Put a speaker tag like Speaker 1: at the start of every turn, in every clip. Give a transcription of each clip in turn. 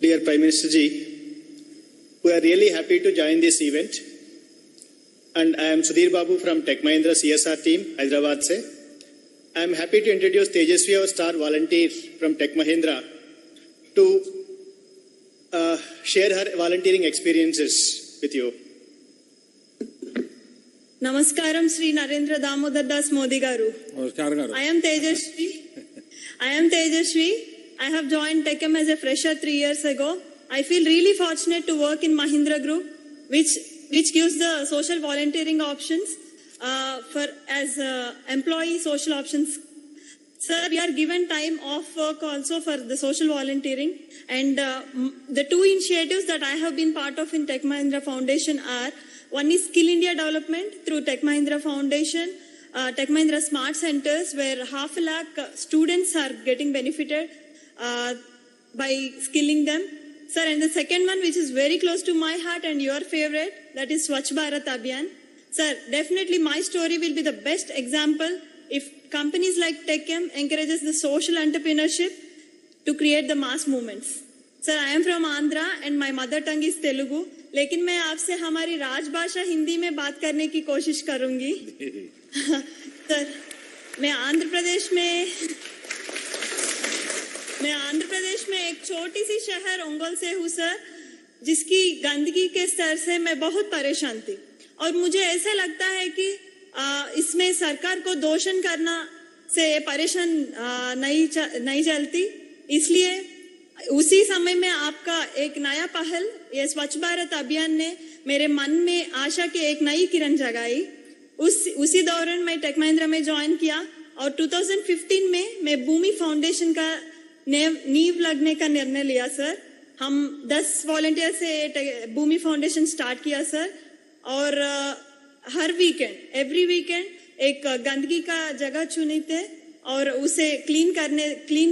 Speaker 1: Dear Prime Minister Ji, we are really happy to join this event. And I am Sudhir Babu from Tech Mahindra CSR team, Hyderabad se. I am happy to introduce Tejasvi, our star volunteer from Tech Mahindra, to share her volunteering experiences with you.
Speaker 2: Namaskaram Sri Narendra Damodar Das Modi Garu. I am Tejasvi. I have joined TechM as a fresher 3 years ago. I feel really fortunate to work in Mahindra Group, which gives the social volunteering options as employee social options. Sir, we are given time off work also for the social volunteering, and the two initiatives that I have been part of in Tech Mahindra Foundation are: one is Skill India Development through Tech Mahindra Foundation, Tech Mahindra Smart Centers, where 500,000 students are getting benefited by skilling them. Sir, and the second one, which is very close to my heart and your favorite, that is Swachh Bharat Abhiyan. Sir, definitely my story will be the best example if companies like TechM encourages the social entrepreneurship to create the mass movements. Sir, I am from Andhra and my mother tongue is Telugu. लेकिन मैं आपसे हमारी राजभाषा हिंदी में बात करने की कोशिश करूंगी। सर, मैं आंध्र प्रदेश में एक छोटी सी शहर ओंगोल से हूँ सर, जिसकी गंदगी के स्तर से मैं बहुत परेशान थी और मुझे ऐसा लगता है कि इसमें सरकार को दोषण करना से परेशान नहीं चलती, इसलिए उसी समय में आपका एक नया पहल ये स्वच्छ भारत अभियान ने मेरे मन में आशा की एक नई किरण जगाई। उसी दौरान मैं टेक महिंद्रा में ज्वाइन किया और 2015 में मैं भूमि फाउंडेशन का नींव लगने का निर्णय लिया सर। हम 10 वॉलंटियर से भूमि फाउंडेशन स्टार्ट किया सर, और हर वीकेंड एवरी वीकेंड एक गंदगी का जगह चुने थे और उसे क्लीन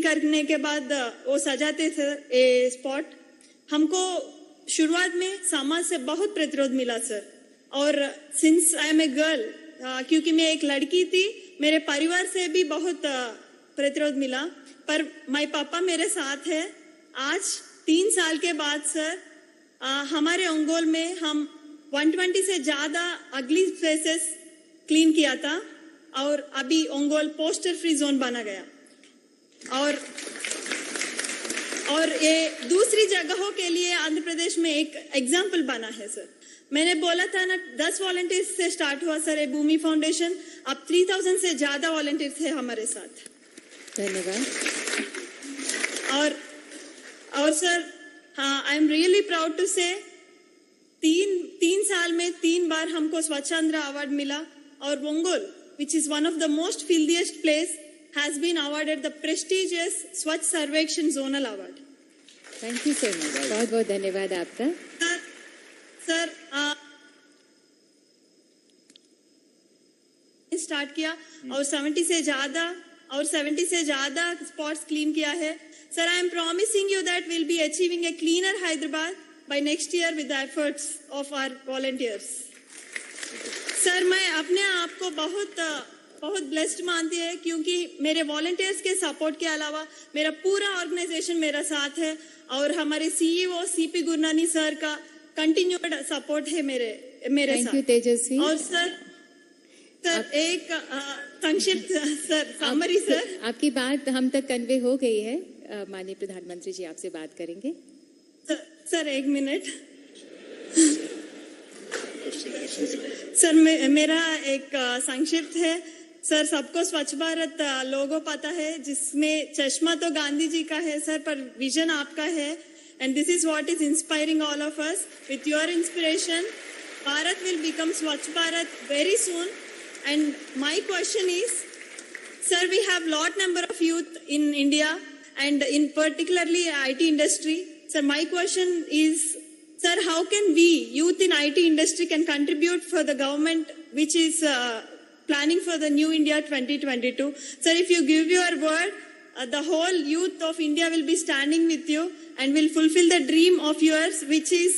Speaker 2: करने के बाद वो सजाते थे ये स्पॉट। हमको शुरुआत में समाज से बहुत प्रतिरोध मिला सर, और since I am a girl, क्योंकि मैं एक लड़की थी, मेरे परिवार से भी बहुत प्रतिरोध मिला, पर माय पापा मेरे साथ है। आज 3 साल के बाद सर हमारे ओंगोल में हम 120 से ज्यादा अगली स्पेसेस क्लीन किया था और अभी ओंगोल पोस्टर फ्री जोन बना गया, और ये दूसरी जगहों के लिए आंध्र प्रदेश में एक एग्जाम्पल बना है सर। मैंने बोला था ना 10 वॉलंटियर्स से स्टार्ट हुआ सर ये भूमि फाउंडेशन, अब 3000 से ज्यादा वॉलंटियर्स थे हमारे साथ।
Speaker 3: धन्यवाद।
Speaker 2: और सर हाँ, I am really proud to say 3 साल में 3 बार हमको स्वच्छांध्र अवार्ड मिला, और Ongole which is one of the most filthiest place has been awarded the prestigious Swachh Sarvekshan Zonal Award.
Speaker 3: Thank you so much. बहुत बहुत धन्यवाद आपका।
Speaker 2: सर स्टार्ट किया और 70 से ज्यादा स्पॉट्स क्लीन किया है sir. I am promising you that will be achieving A cleaner Hyderabad by next year with the efforts of our volunteers. Sir मैं अपने आप को बहुत ब्लेस्ड मानती है, क्योंकि मेरे वॉलंटियर्स के सपोर्ट के अलावा मेरा पूरा ऑर्गेनाइजेशन मेरा साथ है, और हमारे सीईओ सीपी गुरनानी सर का कंटिन्यूड सपोर्ट है मेरे साथ।
Speaker 3: थैंक यू तेजस्वी।
Speaker 2: और सर एक संक्षिप्त सर समरी सर,
Speaker 3: आपकी बात हम तक कन्वे हो गई है। माननीय प्रधानमंत्री जी आपसे बात करेंगे।
Speaker 2: सर 1 मिनट सर, मेरा एक संक्षिप्त है सर। सबको स्वच्छ भारत लोगो पता है, जिसमें चश्मा तो गांधी जी का है सर, पर विजन आपका है, and this is what is inspiring all of us. With your inspiration Bharat will become Swachh Bharat very soon. And my question is sir, we have lot number of youth in India and in particularly IT industry. So my question is, sir, how can we, youth in IT industry, can contribute for the government which is planning for the New India 2022? Sir, if you give your word, the whole youth of India will be standing with you and will fulfill the dream of yours, which is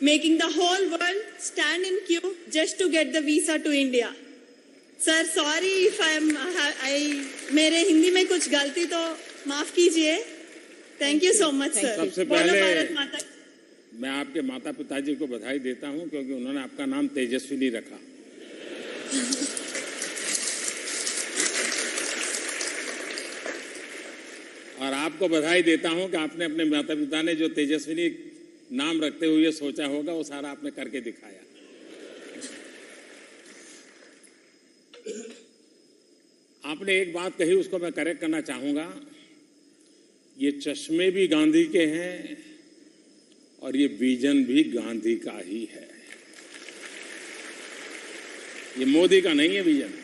Speaker 2: making the whole world stand in queue just to get the visa to India. Sir, sorry if मेरे हिंदी में कुछ गलती तो माफ कीजिए। Thank you so much sir.
Speaker 4: सबसे
Speaker 2: बोलो
Speaker 4: पहले
Speaker 2: भारत माता।
Speaker 4: मैं आपके माता पिताजी को बधाई देता हूं क्योंकि उन्होंने आपका नाम तेजस्विनी रखा। और आपको बधाई देता हूं कि आपने अपने माता पिता ने जो तेजस्विनी नाम रखते हुए सोचा होगा वो सारा आपने करके दिखाया। आपने एक बात कही उसको मैं करेक्ट करना चाहूंगा। ये चश्मे भी गांधी के हैं और ये विजन भी गांधी का ही है। ये मोदी का नहीं है विजन।